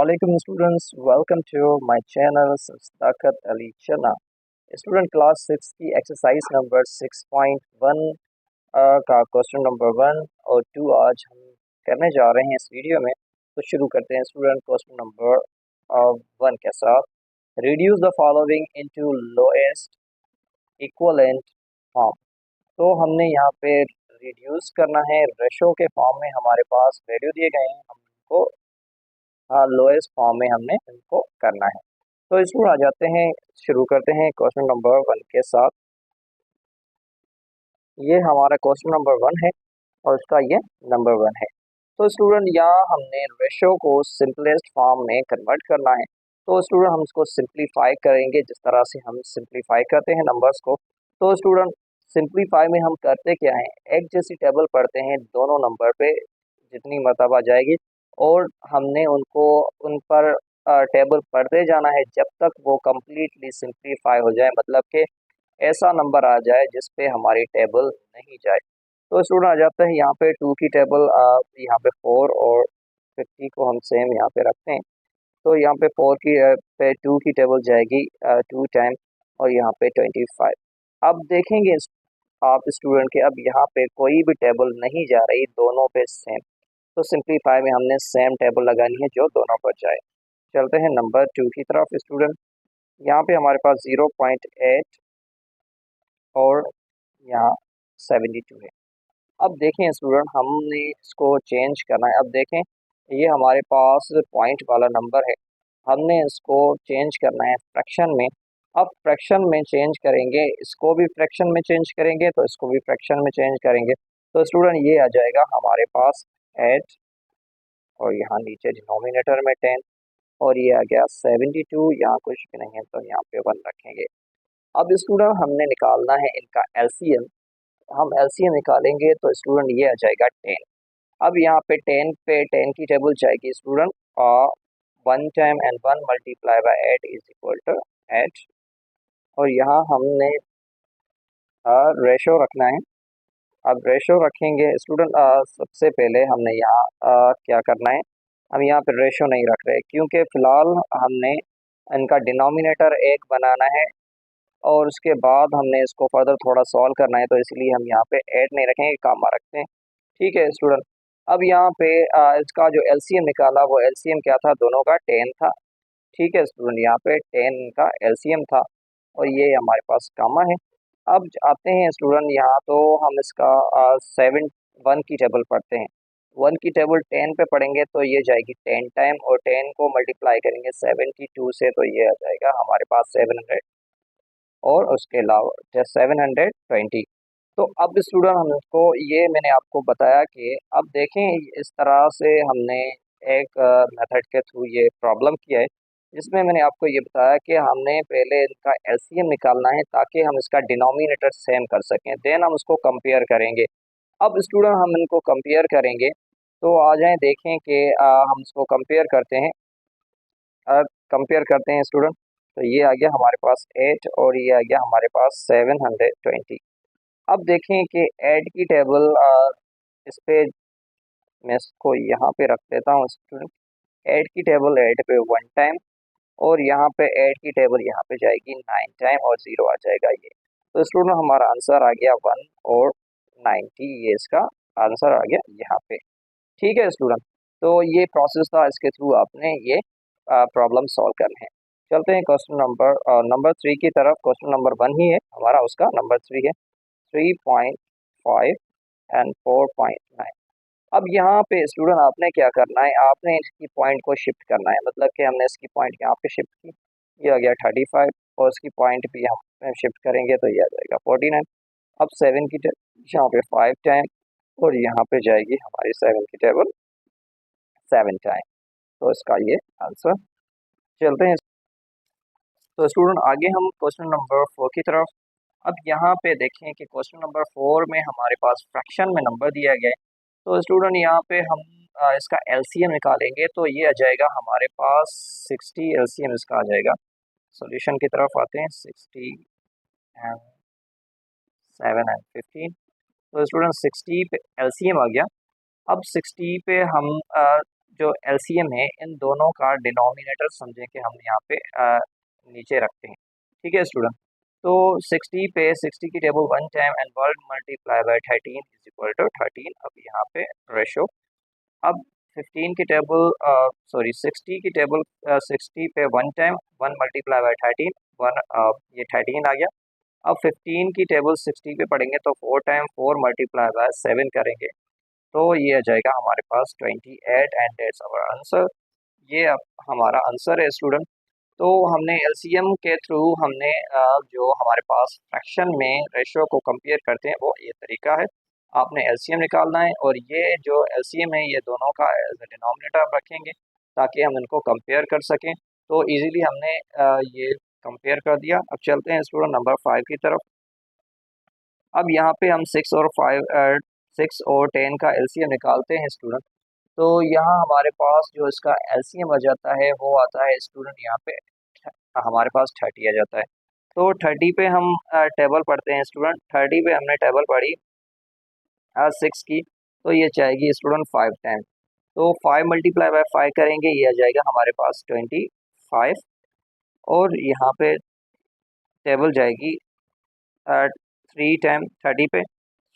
Assalamualaikum students, welcome to my channel Sadakat Ali Chana. Student class 6 की exercise number 6.1 का question number 1 और 2 आज हम करने जा रहे हैं इस वीडियो में। तो शुरू करते हैं स्टूडेंट क्वेश्चन नंबर 1 के साथ। Reduce the following into lowest equivalent form. तो हमने यहाँ पे रिड्यूस करना है, रेशो के फॉर्म में हमारे पास वैल्यू दिए गए हैं, हमको लोएस्ट फॉर्म में हमने इनको करना है। तो इसमें आ जाते हैं, शुरू करते हैं क्वेश्चन नंबर 1 के साथ। ये हमारा क्वेश्चन नंबर 1 है और इसका ये नंबर 1 है। तो स्टूडेंट यहाँ हमने रेशो को सिंपलेस्ट फॉर्म में कन्वर्ट करना है। तो स्टूडेंट हम इसको सिंप्लीफाई करेंगे, जिस तरह से हम सिंप्लीफाई करते हैं नंबर्स को। तो स्टूडेंट सिंप्लीफाई में हम करते क्या है, एक जैसी टेबल पढ़ते हैं दोनों नंबर पे जितनी मरतबा जाएगी, और हमने उनको उन पर टेबल पढ़ते जाना है जब तक वो कम्प्लीटली सिंप्लीफाई हो जाए, मतलब कि ऐसा नंबर आ जाए जिस पे हमारी टेबल नहीं जाए। तो स्टूडेंट आ जाता है यहाँ पे 2 की टेबल, यहाँ पे 4 और 50 को हम सेम यहाँ पे रखते हैं। तो यहाँ पे 4 की पे 2 की टेबल जाएगी 2 टाइम, और यहाँ पे 25। अब देखेंगे आप स्टूडेंट के, अब यहाँ पे कोई भी टेबल नहीं जा रही, दोनों पे सेम। तो सिंप्लीफाई में हमने सेम टेबल लगानी है जो दोनों पर जाए। चलते हैं नंबर 2 की तरफ स्टूडेंट। यहाँ पे हमारे पास 0.8 और यहाँ 72 है। अब देखें स्टूडेंट, हमने इसको चेंज करना है। अब देखें, ये हमारे पास पॉइंट वाला नंबर है, हमने इसको चेंज करना है फ्रैक्शन में। अब फ्रैक्शन में चेंज करेंगे, इसको भी फ्रैक्शन में चेंज करेंगे तो इसको भी फ्रैक्शन में चेंज करेंगे। तो स्टूडेंट ये आ जाएगा हमारे पास 8, और यहाँ नीचे डिनोमिनेटर में 10, और ये आ गया 72। यहाँ कुछ भी नहीं है तो यहाँ पे 1 रखेंगे। अब स्टूडेंट हमने निकालना है इनका एलसीएम। हम एलसीएम निकालेंगे तो स्टूडेंट ये आ जाएगा 10। अब यहाँ पे 10 की टेबल जाएगी स्टूडेंट, और 1 time and 1 multiply by 8 is equal to 8। और यहाँ हमने रेशो रखना है। अब रेशो रखेंगे स्टूडेंट, सबसे पहले हमने यहाँ क्या करना है, हम यहाँ पे रेशो नहीं रख रहे क्योंकि फ़िलहाल हमने इनका डिनोमिनेटर 1 बनाना है, और उसके बाद हमने इसको फर्दर थोड़ा सॉल्व करना है, तो इसलिए हम यहाँ पे 8 नहीं रखेंगे, कामा रखते हैं। ठीक है स्टूडेंट। अब यहाँ पे इसका जो एलसीएम निकाला, वो एलसीएम क्या था, दोनों का 10 था। ठीक है स्टूडेंट, यहाँ पे 10 का एलसीएम था, और ये हमारे पास कामा है। अब आते हैं स्टूडेंट यहाँ, तो हम इसका 1 की टेबल पढ़ते हैं। 1 की टेबल 10 पे पढ़ेंगे तो ये जाएगी 10 टाइम, और 10 को मल्टीप्लाई करेंगे 72 से, तो ये आ जाएगा हमारे पास 700, और उसके अलावा 720। तो अब स्टूडेंट हमको, ये मैंने आपको बताया कि अब देखें इस तरह से हमने एक मेथड के थ्रू ये प्रॉब्लम किया है, जिसमें मैंने आपको ये बताया कि हमने पहले इनका एलसीएम निकालना है ताकि हम इसका डिनोमिनेटर सेम कर सकें, देन हम उसको कंपेयर करेंगे। अब स्टूडेंट हम इनको कंपेयर करेंगे, तो आ जाएं देखें कि हम इसको कंपेयर करते हैं स्टूडेंट। तो ये आ गया हमारे पास 8, और ये आ गया हमारे पास 720। अब देखें कि ऐड की टेबल, इस पे मैं इसको यहाँ पे रख देता हूँ स्टूडेंट। ऐड की टेबल ऐड पे 1 टाइम, और यहाँ पे ऐड की टेबल यहाँ पे जाएगी 9 टाइम, और 0 आ जाएगा ये। तो स्टूडेंट हमारा आंसर आ गया 1 और 90, ये इसका आंसर आ गया यहाँ पे। ठीक है स्टूडेंट, तो ये प्रोसेस था, इसके थ्रू आपने ये प्रॉब्लम सॉल्व करने हैं। चलते हैं क्वेश्चन नंबर 3 की तरफ। क्वेश्चन नंबर 1 ही है हमारा, उसका नंबर 3 है। 3.5 एंड 4.9। अब यहाँ पे स्टूडेंट आपने क्या करना है, आपने इसकी पॉइंट को शिफ्ट करना है, मतलब कि हमने इसकी पॉइंट यहाँ पे शिफ्ट की, ये आ गया 35, और इसकी पॉइंट भी हम शिफ्ट करेंगे तो ये आ जाएगा 49। अब 7 की यहाँ पे 5 टाइम, और यहाँ पे जाएगी हमारी 7 की टेबल 7 टाइम, तो इसका ये आंसर। चलते हैं तो स्टूडेंट आगे हम क्वेश्चन नंबर 4 की तरफ। अब यहाँ पे देखें कि क्वेश्चन नंबर 4 में हमारे पास फ्रैक्शन में नंबर दिया गया है। तो स्टूडेंट यहाँ पे हम इसका एलसीएम निकालेंगे, तो ये आ जाएगा हमारे पास 60। एलसीएम इसका आ जाएगा। सॉल्यूशन की तरफ आते हैं। 60 एंड 7 एंड 15। तो स्टूडेंट 60 पे एलसीएम आ गया। अब 60 पे हम जो एलसीएम है इन दोनों का डिनोमिनेटर समझें कि हम यहाँ पे नीचे रखते हैं। ठीक है स्टूडेंट, तो 60 पे 60 की table 1 time and 1 multiply by 13 is equal to 13। अब यहाँ पे रेशो, अब 15 की टेबल सॉरी 60 की टेबल 60 पे 1 टाइम 1 मल्टीप्लाई बाय 13 1 ये 13 आ गया। अब 15 की टेबल 60 पे पढ़ेंगे तो 4 टाइम 4 मल्टीप्लाई बाय 7 करेंगे तो ये आ जाएगा हमारे पास 28 एंड दैट्स आवर आंसर। ये अब हमारा आंसर है स्टूडेंट। तो हमने एलसीएम के थ्रू हमने जो हमारे पास फ्रैक्शन में रेशियो को कंपेयर करते हैं वो ये तरीका है। आपने एलसीएम निकालना है और ये जो एलसीएम है ये दोनों का एज ए डिनोमिनेटर आप रखेंगे ताकि हम इनको कंपेयर कर सकें। तो इजीली हमने ये कंपेयर कर दिया। अब चलते हैं स्टूडेंट नंबर 5 की तरफ। अब यहाँ पे हम 6 और 10 का एलसीएम निकालते हैं स्टूडेंट। तो यहाँ हमारे पास जो इसका एलसीएम आ जाता है वो आता है स्टूडेंट यहाँ पे हमारे पास 30 आ जाता है। तो 30 पे हम टेबल पढ़ते हैं स्टूडेंट। 30 पे हमने टेबल पढ़ी 6 की, तो ये चाहेगी स्टूडेंट 5 टाइम। तो 5 मल्टीप्लाई बाय 5 करेंगे, ये आ जाएगा हमारे पास 25। और यहाँ पे टेबल जाएगी 3 टाइम 30 पे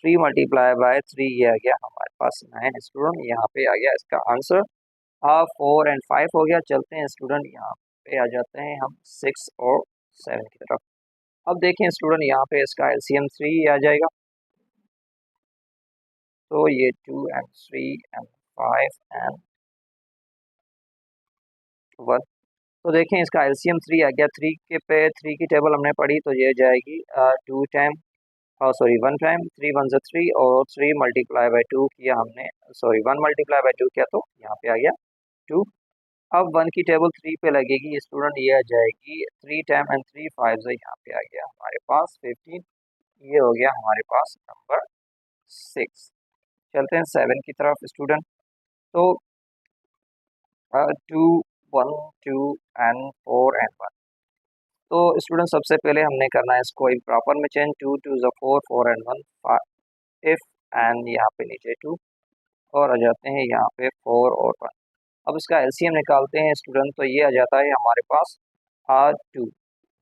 3 मल्टीप्लाई बाय 3, ये आ गया हमारे पास 9 स्टूडेंट। यहाँ पे आ गया इसका आंसर। 4 एंड 5 हो गया। चलते हैं स्टूडेंट यहाँ पे आ जाते हैं हम 6 और 7 की तरफ। अब देखें स्टूडेंट यहाँ पे इसका एलसीएम 3 आ जाएगा। तो ये 2 एंड 3 एंड 5 एंड 1। तो देखें इसका एलसीएम 3 आ गया। 3 के पे 3 की टेबल हमने पढ़ी तो ये जाएगी 2 टाइम सॉरी 1 टाइम 3 1 3 और 3 मल्टीप्लाई बाय 2 किया हमने, सॉरी 1 मल्टीप्लाई बाय 2 किया तो यहाँ पे आ गया 2। अब 1 की टेबल 3 पे लगेगी स्टूडेंट, ये आ जाएगी 3 टाइम एंड 3 5 यहाँ पे आ गया हमारे पास 15। ये हो गया हमारे पास नंबर 6। चलते हैं 7 की तरफ स्टूडेंट। तो 2 1 2 एंड 4 एंड 1। तो स्टूडेंट सबसे पहले हमने करना है इसको इम्प्रॉपर में चेंज। 2 2 ज़ा 4 4 एंड 1 5 एंड यहाँ पे नीचे 2 और आ जाते हैं यहाँ पे 4 और 1। अब इसका एलसीएम निकालते हैं स्टूडेंट। तो ये आ जाता है हमारे पास 2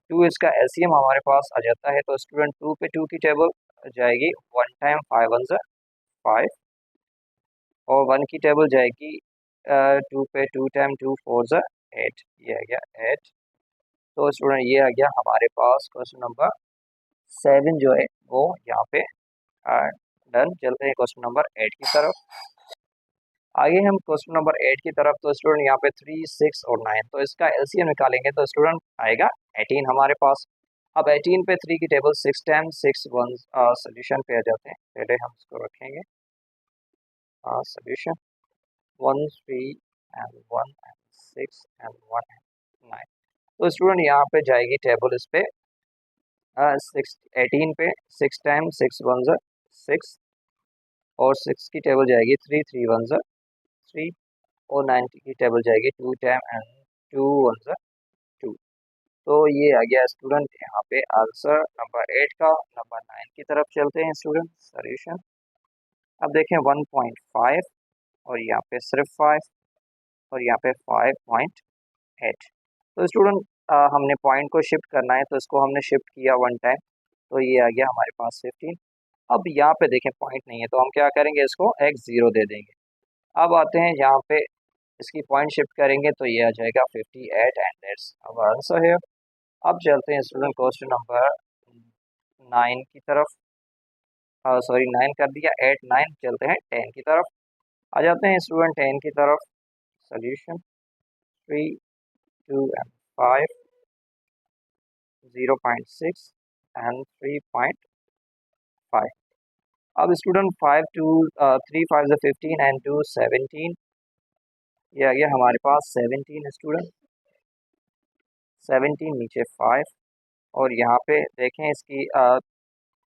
2 इसका एलसीएम हमारे पास आ जाता है। तो स्टूडेंट 2 पे 2 की टेबल जाएगी 1 टाइम 5 1 ज़ा 5 और 1 की टेबल जाएगी 2 पे 2 टाइम 2 4 ज़ा 8, ये आ गया 8। तो स्टूडेंट ये आ गया हमारे पास क्वेश्चन नंबर 7 जो है वो यहाँ पे डन। चलते हैं क्वेश्चन नंबर 8 की तरफ। आगे हम क्वेश्चन नंबर 8 की तरफ। तो स्टूडेंट यहाँ पे 3 6 और 9, तो इसका एलसीएम निकालेंगे तो स्टूडेंट आएगा 18 हमारे पास। अब 18 पे 3 की टेबल 6 टाइम 6 1 सोल्यूशन पे आ जाते हैं। पहले हम इसको रखेंगे solution 1 3 and 1 and 6 and 1 and 9। तो स्टूडेंट यहाँ पे जाएगी टेबल इस पे 18 पे 6 टाइम 6 1 ज़ा 6 और 6 की टेबल जाएगी 3 3 1 ज़ा 3 और 90 की टेबल जाएगी 2 टाइम एंड 2 1 ज़ा 2। तो ये आ गया स्टूडेंट यहाँ पे आंसर नंबर 8 का। नंबर 9 की तरफ चलते हैं स्टूडेंट सॉल्यूशन। अब देखें 1.5 और यहाँ पे सिर्फ 5 और यहाँ पे 5.8। तो स्टूडेंट हमने पॉइंट को शिफ्ट करना है तो इसको हमने शिफ्ट किया 1 टाइम, तो ये आ गया हमारे पास 15। अब यहाँ पे देखें पॉइंट नहीं है तो हम क्या करेंगे, इसको x 0 दे देंगे। अब आते हैं यहाँ पे इसकी पॉइंट शिफ्ट करेंगे तो ये आ जाएगा 58 एंड दैट्स आवर आंसर है। अब चलते हैं स्टूडेंट क्वेश्चन नंबर 9 की तरफ। सॉरी 9 कर दिया 8 9, चलते हैं 10 की तरफ। आ जाते हैं स्टूडेंट 10 की तरफ। Solution 3 2 and 5 0.6 and 3.5। अब स्टूडेंट 5 2 3 5 15 एंड 2 17, ये आ गया हमारे पास 17 स्टूडेंट। 17 नीचे 5 और यहाँ पे देखें इसकी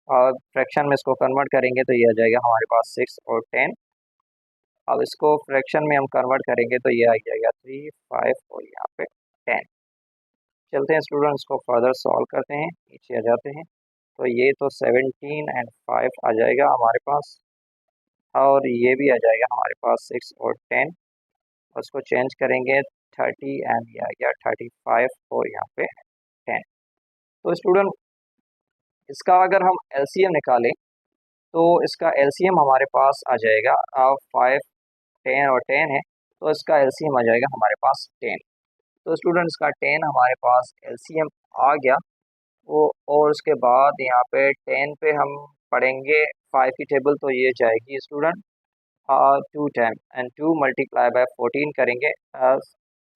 फ्रैक्शन में इसको कन्वर्ट करेंगे तो ये आ जाएगा हमारे पास 6 और 10। अब इसको फ्रैक्शन में हम कन्वर्ट करेंगे तो ये आ जाएगा 3 5 और यहाँ पे 10। चलते हैं स्टूडेंट इसको फर्दर सॉल्व करते हैं, नीचे आ जाते हैं। तो ये तो 17 एंड 5 आ जाएगा हमारे पास और ये भी आ जाएगा हमारे पास 6 और 10 उसको चेंज करेंगे 30 एंड ये आ गया 35 और यहाँ पे 10। तो स्टूडेंट इसका अगर हम एलसीएम निकालें तो इसका एलसीएम हमारे पास आ जाएगा 5, 10 और 10 है, तो इसका एलसीएम आ जाएगा हमारे पास 10। तो स्टूडेंट इसका 10 हमारे पास एलसीएम आ गया वो, और उसके बाद यहाँ पे 10 पे हम पढ़ेंगे 5 की टेबल, तो ये जाएगी student 2 time and 2 multiply by 14 करेंगे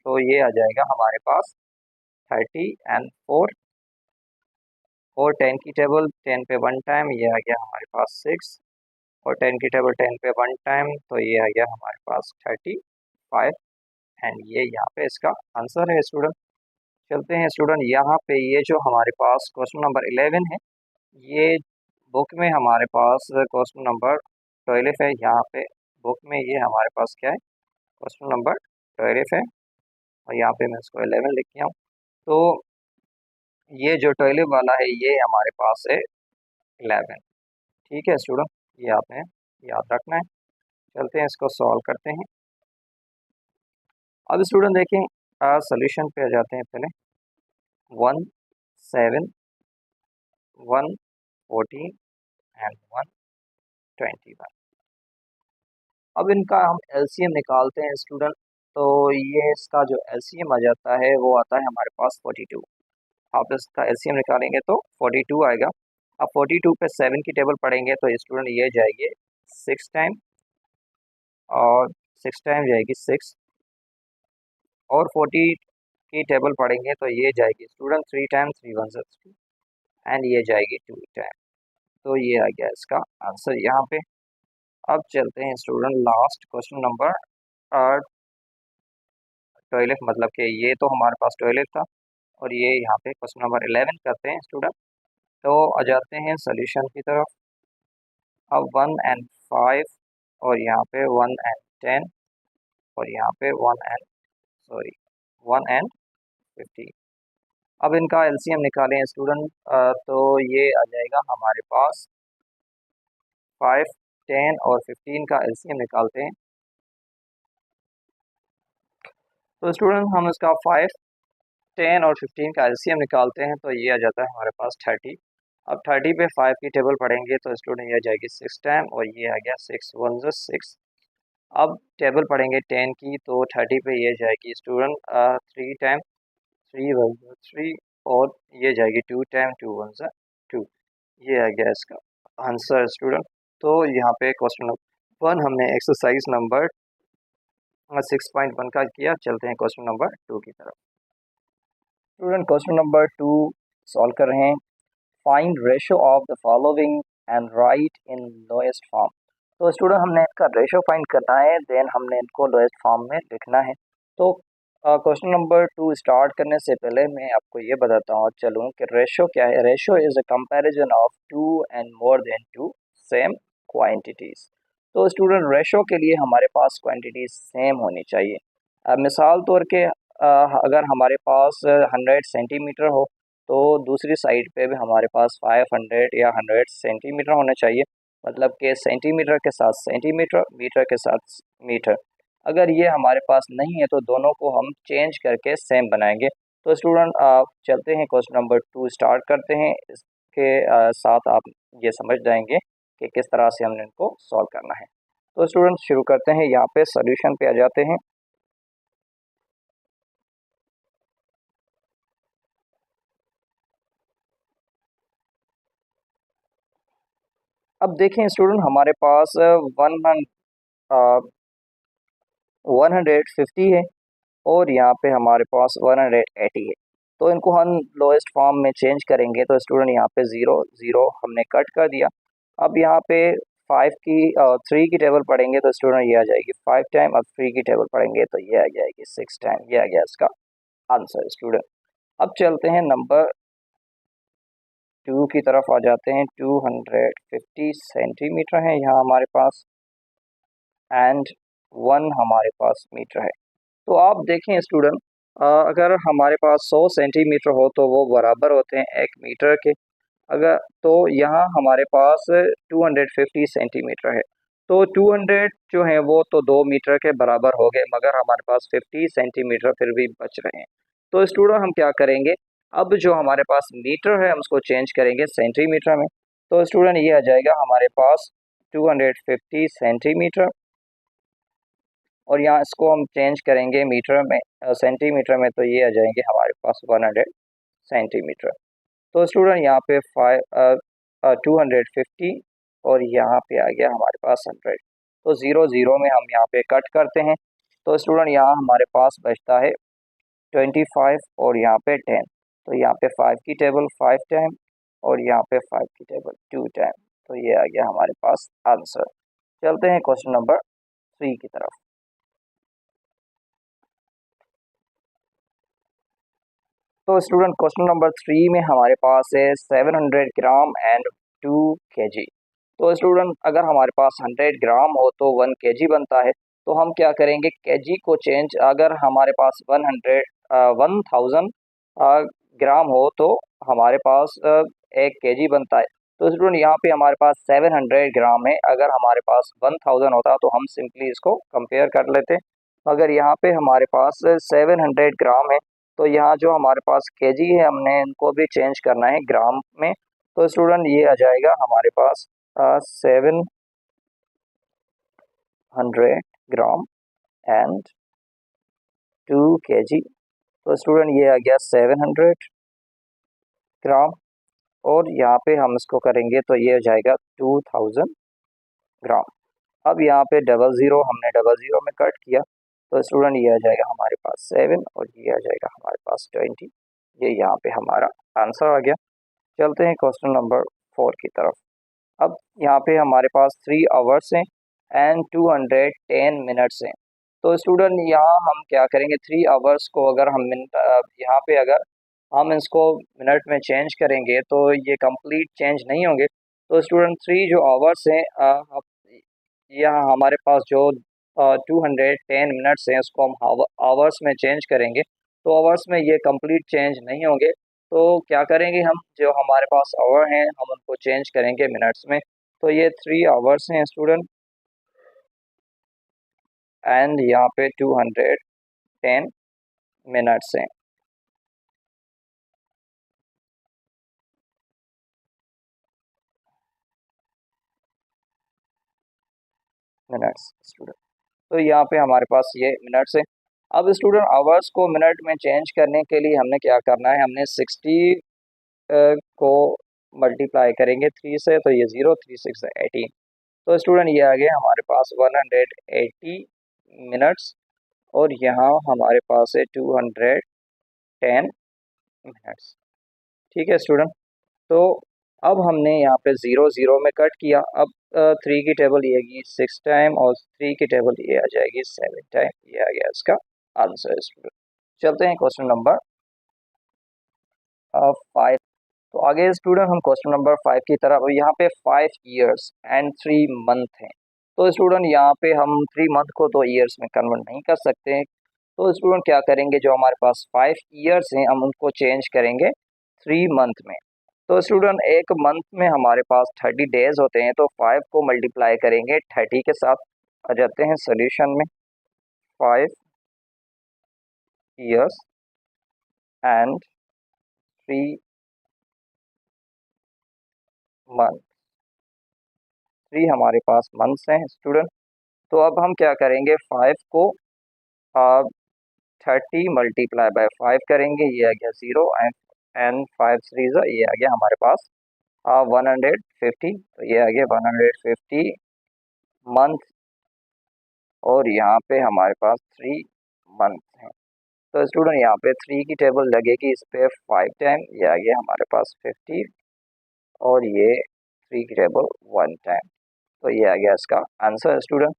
तो ये आ जाएगा हमारे पास 30 एंड 4 और 10 की टेबल 10 पे 1 टाइम, ये आ गया हमारे पास 6 और 10 की टेबल 10 पे 1 टाइम, तो ये आ गया हमारे पास 35 एंड ये यहाँ पे इसका आंसर है स्टूडेंट। चलते हैं स्टूडेंट यहाँ पे, ये जो हमारे पास क्वेश्चन नंबर 11 है, ये बुक में हमारे पास क्वेश्चन नंबर 12 है। यहाँ पे बुक में ये हमारे पास क्या है, क्वेश्चन नंबर 12 है और यहाँ पे मैं इसको 11 लिख किया हूँ। तो ये जो 12 वाला है ये हमारे पास है 11। ठीक है स्टूडेंट, ये आपने याद रखना है। चलते हैं इसको सॉल्व करते हैं। अब स्टूडेंट देखें सोल्यूशन पे आ जाते हैं पहले। 1, 7, 1, 14 एंड 1, 21। अब इनका हम एलसीएम निकालते हैं स्टूडेंट। तो ये इसका जो एलसीएम आ जाता है वो आता है हमारे पास 42। आप इसका एलसीएम निकालेंगे तो 42 आएगा। अब 42 पे 7 की टेबल पढ़ेंगे तो स्टूडेंट ये जाएगी 6 टाइम और 6 टाइम जाएगी 6 और 40 की टेबल पढ़ेंगे तो ये जाएगी स्टूडेंट 3 टाइम 3 1 3 एंड ये जाएगी 2 टाइम। तो ये आ गया इसका आंसर यहाँ पे। अब चलते हैं स्टूडेंट लास्ट क्वेश्चन नंबर 12, मतलब कि ये तो हमारे पास 12 था और ये यहाँ पे क्वेश्चन नंबर 11 करते हैं स्टूडेंट। तो आ जाते हैं सोल्यूशन की तरफ। अब 1 एंड 5 और यहाँ पे 1 एंड 10 और यहाँ पे 1 एंड 50। अब इनका एलसीएम निकालें स्टूडेंट। तो ये आ जाएगा हमारे पास 5, 10 और 15 का एलसीएम निकालते हैं। तो स्टूडेंट हम इसका 5, 10 और 15 का एलसीएम निकालते हैं तो ये आ जाता है हमारे पास 30। अब 30 पे 5 की टेबल पढ़ेंगे तो स्टूडेंट ये आ जाएगी 6 टाइम और ये आ गया 6 1 6। अब टेबल पढ़ेंगे 10 की तो 30 पे ये जाएगी स्टूडेंट 3 टाइम 3 1 3 और ये जाएगी 2 टाइम 2 1 2। ये आ गया इसका आंसर स्टूडेंट। तो यहाँ पे क्वेश्चन नंबर 1 हमने एक्सरसाइज नंबर 6.1 का किया। चलते हैं क्वेश्चन नंबर 2 की तरफ। स्टूडेंट क्वेश्चन नंबर 2 सॉल्व कर रहे हैं। Find ratio of the following and right in lowest form. तो स्टूडेंट हमने इसका रेशो फाइंड करना है, देन हमने इनको लोएस्ट फॉर्म में लिखना है। तो क्वेश्चन नंबर 2 स्टार्ट करने से पहले मैं आपको ये बताता हूँ चलूँ कि रेशो क्या है। Ratio is a comparison of 2 and more than 2 same quantities. तो स्टूडेंट रेशो के लिए हमारे पास क्वांटिटीज सेम होनी चाहिए। मिसाल तौर के अगर हमारे पास 100 सेंटीमीटर हो तो दूसरी साइड पे भी हमारे पास 500 या 100 सेंटीमीटर होने चाहिए। मतलब कि सेंटीमीटर के साथ सेंटीमीटर, मीटर के साथ मीटर। अगर ये हमारे पास नहीं है तो दोनों को हम चेंज करके सेम बनाएंगे। तो स्टूडेंट चलते हैं क्वेश्चन नंबर 2 स्टार्ट करते हैं। इसके साथ आप ये समझ जाएंगे कि किस तरह से हमने इनको सॉल्व करना है। तो स्टूडेंट शुरू करते हैं। यहाँ पे सॉल्यूशन पे आ जाते हैं। अब देखें स्टूडेंट हमारे पास 150 है और यहाँ पे हमारे पास 180 है। तो इनको हम लोएस्ट फॉर्म में चेंज करेंगे तो स्टूडेंट यहाँ पे 0 0 हमने कट कर दिया। अब यहाँ पे 3 की टेबल पढ़ेंगे तो स्टूडेंट ये आ जाएगी 5 टाइम। अब 3 की टेबल पढ़ेंगे तो ये आ जाएगी 6 टाइम। ये आ गया इसका आंसर स्टूडेंट। अब चलते हैं नंबर 2 की तरफ आ जाते हैं। 250 सेंटीमीटर है यहाँ हमारे पास एंड 1 हमारे पास मीटर है। तो आप देखें स्टूडेंट अगर हमारे पास 100 सेंटीमीटर हो तो वो बराबर होते हैं 1 मीटर के। अगर तो यहाँ हमारे पास 250 सेंटीमीटर है तो 200 जो है वो तो 2 मीटर के बराबर हो गए, मगर हमारे पास 50 सेंटीमीटर फिर भी बच रहे हैं। तो स्टूडेंट हम क्या करेंगे, अब जो हमारे पास मीटर है हम उसको चेंज करेंगे सेंटीमीटर में। तो स्टूडेंट ये आ जाएगा हमारे पास 250 सेंटीमीटर, और यहाँ इसको हम चेंज करेंगे मीटर में, सेंटीमीटर में, तो ये आ जाएंगे हमारे पास 100 सेंटीमीटर। तो स्टूडेंट यहाँ पे 250 और यहाँ पे आ गया हमारे पास 100। तो 0 0 में हम यहाँ पे कट करते हैं। तो स्टूडेंट यहाँ हमारे पास बचता है 25 और यहाँ पे 10। तो यहाँ पे 5 की टेबल 5 टाइम और यहाँ पे 5 की टेबल 2 टाइम। तो ये आ गया हमारे पास आंसर। चलते हैं क्वेश्चन नंबर 3 की तरफ। तो स्टूडेंट क्वेश्चन नंबर 3 में हमारे पास है 700 ग्राम एंड 2 kg। तो स्टूडेंट अगर हमारे पास 100 ग्राम हो तो 1 kg बनता है। तो हम क्या करेंगे, kg को चेंज, अगर हमारे पास 1000 ग्राम हो तो हमारे पास 1 kg बनता है। तो स्टूडेंट यहाँ पे हमारे पास 700 ग्राम है, अगर हमारे पास 1000 होता तो हम सिंपली इसको कंपेयर कर लेते। अगर यहाँ पे हमारे पास 700 ग्राम है तो यहाँ जो हमारे पास केजी है हमने इनको भी चेंज करना है ग्राम में। तो स्टूडेंट ये आ जाएगा हमारे पास 700 ग्राम एंड 2 kg। तो स्टूडेंट ये आ गया 700 ग्राम, और यहाँ पे हम इसको करेंगे तो ये हो जाएगा 2000 ग्राम। अब यहाँ पे डबल ज़ीरो हमने डबल ज़ीरो में कट किया, तो स्टूडेंट ये आ जाएगा हमारे पास 7 और ये आ जाएगा हमारे पास 20। ये यहाँ पे हमारा आंसर आ गया। चलते हैं क्वेश्चन नंबर 4 की तरफ। अब यहाँ पे हमारे पास 3 आवर्स हैं एंड 210 मिनट्स हैं। तो स्टूडेंट यहाँ हम क्या करेंगे, 3 आवर्स को अगर हम मिनट, यहाँ पे अगर हम इसको मिनट में चेंज करेंगे तो ये कंप्लीट चेंज नहीं होंगे। तो स्टूडेंट 3 जो आवर्स हैं, यहाँ हमारे पास जो 210 मिनट्स हैं उसको हम आवर्स में चेंज करेंगे, तो आवर्स में ये कंप्लीट चेंज नहीं होंगे। तो क्या करेंगे, हम जो हमारे पास आवर हैं हम उनको चेंज करेंगे मिनट्स में। तो ये 3 आवर्स हैं स्टूडेंट, एंड यहाँ पे 210 मिनट्स हैं। मिनट्स स्टूडेंट, तो यहाँ पे हमारे पास ये मिनट्स है। अब स्टूडेंट आवर्स को मिनट में चेंज करने के लिए हमने क्या करना है, हमने 60 को मल्टीप्लाई करेंगे 3 से, तो ये 0 3 6 18। तो स्टूडेंट ये आ गया हमारे पास 180 मिनट्स, और यहाँ हमारे पास है 210 मिनट्स। ठीक है स्टूडेंट। तो अब हमने यहाँ पे 0 0 में कट किया। अब 3 की टेबल ये आएगी 6 टाइम और 3 की टेबल ये आ जाएगी 7 टाइम। ये आ गया इसका आंसर स्टूडेंट। चलते हैं क्वेश्चन नंबर 5। तो आगे स्टूडेंट हम क्वेश्चन नंबर 5 की तरफ, यहाँ पे 5 ईयर्स एंड 3 मंथ हैं। तो स्टूडेंट यहाँ पे हम 3 मंथ को तो ईयर्स में कन्वर्ट नहीं कर सकते हैं। तो स्टूडेंट क्या करेंगे, जो हमारे पास 5 ईयर्स हैं हम उनको चेंज करेंगे 3 मंथ में। तो स्टूडेंट एक मंथ में हमारे पास 30 डेज होते हैं, तो 5 को मल्टीप्लाई करेंगे 30 के साथ। आ जाते हैं सोल्यूशन में। 5 ईयर्स एंड 3 मंथ, 3 हमारे पास मंथ्स हैं स्टूडेंट। तो अब हम क्या करेंगे, 5 को 30 मल्टीप्लाई बाय 5 करेंगे, ये आ गया 0 एंड 5 3 ये आ गया हमारे पास 150। तो ये आ गया 150 मंथ, और यहाँ पे हमारे पास 3 मंथ हैं। तो स्टूडेंट यहाँ पे 3 की टेबल लगेगी इस पे 5 टाइम, ये आ गया हमारे पास 50, और ये 3 की टेबल 1 टाइम। तो ये आ गया इसका आंसर स्टूडेंट।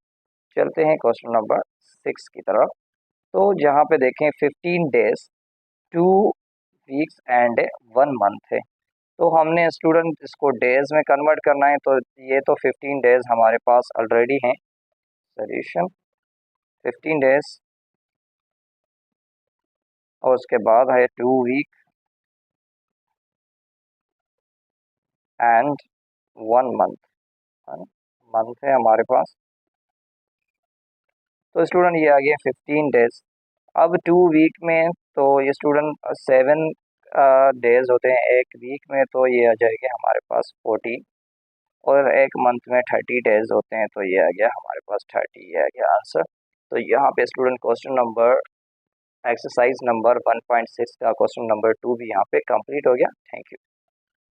चलते हैं क्वेश्चन नंबर 6 की तरफ। तो जहाँ पे देखें 15 डेज 2 वीक्स एंड 1 मंथ है। तो हमने स्टूडेंट इसको डेज में कन्वर्ट करना है, तो ये तो 15 डेज हमारे पास ऑलरेडी हैं। सोल्यूशन 15 डेज, और उसके बाद है 2 वीक एंड 1 मंथ। मंथ है हमारे पास। तो स्टूडेंट ये आ गया 15 डेज। अब 2 वीक में तो ये स्टूडेंट 7 डेज होते हैं एक वीक में, तो ये आ जाएगा हमारे पास 40। और एक मंथ में 30 डेज होते हैं, तो ये आ गया हमारे पास 30, ये आ गया आंसर। तो यहाँ पे student question number exercise number 1.6 का क्वेश्चन नंबर 2 भी यहाँ पे कंप्लीट हो गया। Thank you.